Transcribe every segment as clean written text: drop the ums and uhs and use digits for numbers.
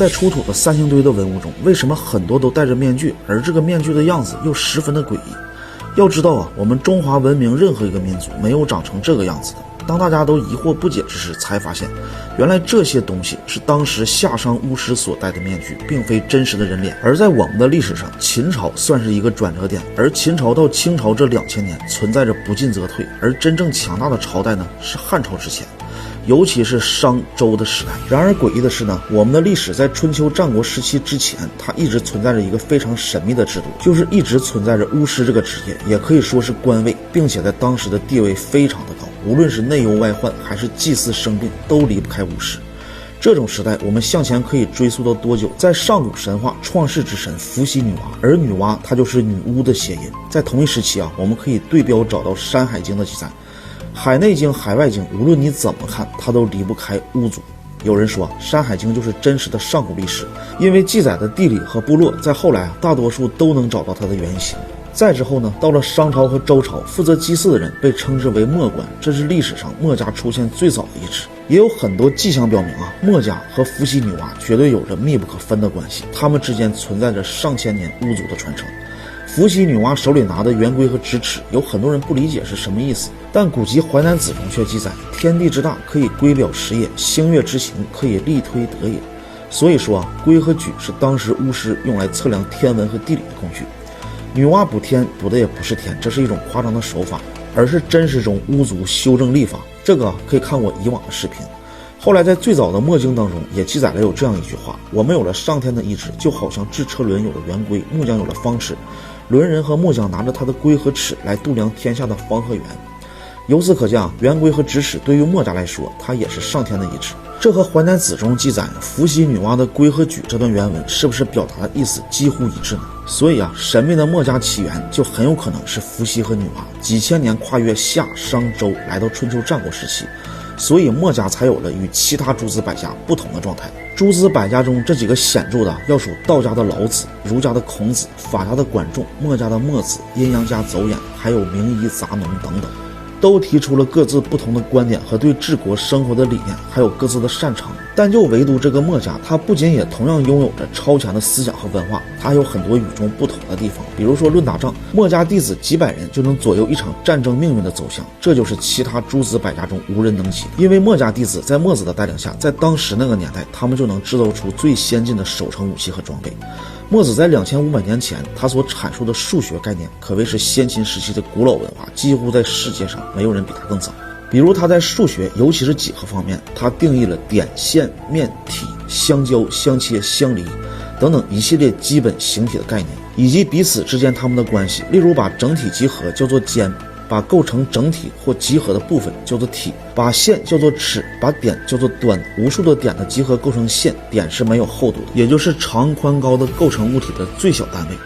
在出土的三星堆的文物中，为什么很多都戴着面具，而这个面具的样子又十分的诡异？要知道啊，我们中华文明任何一个民族没有长成这个样子的。当大家都疑惑不解之时，才发现原来这些东西是当时夏商巫师所戴的面具，并非真实的人脸。而在我们的历史上，秦朝算是一个转折点，而秦朝到清朝这2000年存在着不进则退，而真正强大的朝代呢是汉朝之前，尤其是商周的时代。然而诡异的是呢，我们的历史在春秋战国时期之前，它一直存在着一个非常神秘的制度，就是一直存在着巫师这个职业，也可以说是官位，并且在当时的地位非常的高，无论是内忧外患还是祭祀生病，都离不开巫师。这种时代我们向前可以追溯到多久？在上古神话创世之神伏羲女娲，而女娲她就是女巫的谐音。在同一时期啊，我们可以对标找到《山海经》的记载，海内经、海外经，无论你怎么看，它都离不开巫族。有人说《山海经》就是真实的上古历史，因为记载的地理和部落在后来大多数都能找到它的原型。再之后呢，到了商朝和周朝，负责祭祀的人被称之为墨官，这是历史上墨家出现最早的一支。也有很多迹象表明啊，墨家和伏羲女娲绝对有着密不可分的关系，他们之间存在着上千年巫族的传承。伏羲女娲手里拿的圆规和直尺，有很多人不理解是什么意思，但古籍《淮南子》中却记载：天地之大，可以规表时也；星月之行，可以力推得也。所以说啊，规和矩是当时巫师用来测量天文和地理的工具。女娲补天补的也不是天，这是一种夸张的手法，而是真实中巫族修正历法。这个可以看我以往的视频。后来在最早的墨经当中也记载了有这样一句话：我们有了上天的意志，就好像制车轮有了圆规，木匠有了方尺，轮人和木匠拿着他的规和尺来度量天下的方和圆。由此可见啊，圆规和直尺对于墨家来说，它也是上天的意志。这和《淮南子》中记载伏羲女娲的规和矩这段原文是不是表达的意思几乎一致呢？所以啊，神秘的墨家起源就很有可能是伏羲和女娲，几千年跨越夏商周来到春秋战国时期，所以墨家才有了与其他诸子百家不同的状态。诸子百家中这几个显著的要数道家的老子、儒家的孔子、法家的管仲、墨家的墨子、阴阳家邹衍，还有名医杂农等等，都提出了各自不同的观点和对治国生活的理念，还有各自的擅长。但就唯独这个墨家，他不仅也同样拥有着超强的思想和文化，他还有很多与众不同的地方。比如说论打仗，墨家弟子几百人就能左右一场战争命运的走向，这就是其他诸子百家中无人能及的。因为墨家弟子在墨子的带领下，在当时那个年代，他们就能制造出最先进的守城武器和装备。墨子在2500年前，他所阐述的数学概念可谓是先秦时期的古老文化，几乎在世界上没有人比他更早。比如他在数学，尤其是几何方面，他定义了点、线、面、体、相交、相切、相离等等一系列基本形体的概念，以及彼此之间它们的关系。例如把整体集合叫做间，把构成整体或集合的部分叫做体，把线叫做尺，把点叫做端。无数的点的集合构成线，点是没有厚度的，也就是长宽高的构成物体的最小单位。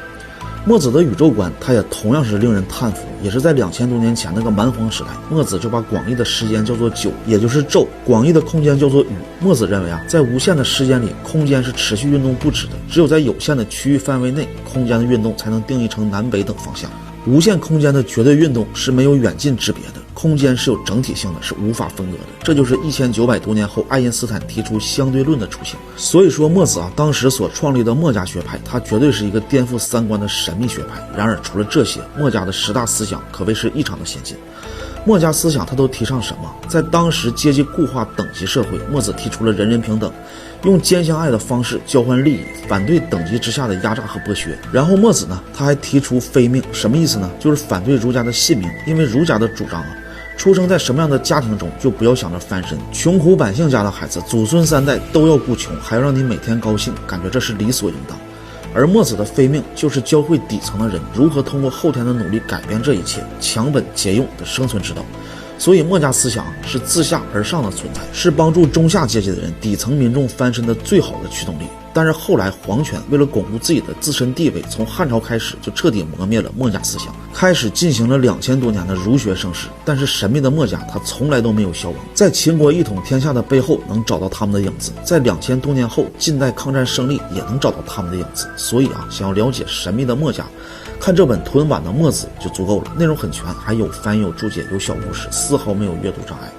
墨子的宇宙观，它也同样是令人叹服，也是在2000多年前那个蛮荒时代，墨子就把广义的时间叫做九，也就是昼；广义的空间叫做宇。墨子认为啊，在无限的时间里，空间是持续运动不止的，只有在有限的区域范围内，空间的运动才能定义成南北等方向。无限空间的绝对运动是没有远近之别的，空间是有整体性的，是无法分割的。这就是1900多年后爱因斯坦提出相对论的雏形。所以说墨子啊，当时所创立的墨家学派，它绝对是一个颠覆三观的神秘学派。然而除了这些，墨家的10大思想可谓是异常的先进。墨家思想它都提倡什么？在当时阶级固化等级社会，墨子提出了人人平等，用兼相爱的方式交换利益，反对等级之下的压榨和剥削。然后墨子呢，他还提出非命，什么意思呢？就是反对儒家的信命，因为儒家的主张啊，出生在什么样的家庭中就不要想着翻身，穷苦百姓家的孩子祖孙3代都要顾穷，还要让你每天高兴，感觉这是理所应当。而墨子的非命就是教会底层的人如何通过后天的努力改变这一切，强本节用的生存之道。所以墨家思想是自下而上的存在，是帮助中下阶级的人、底层民众翻身的最好的驱动力。但是后来皇权为了巩固自己的自身地位，从汉朝开始就彻底磨灭了墨家思想，开始进行了2000多年的儒学盛世。但是神秘的墨家他从来都没有消亡，在秦国一统天下的背后能找到他们的影子，在2000多年后近代抗战胜利也能找到他们的影子。所以啊，想要了解神秘的墨家，看这本屯版的墨子就足够了，内容很全，还有翻译、有注解、有小故事，丝毫没有阅读障碍。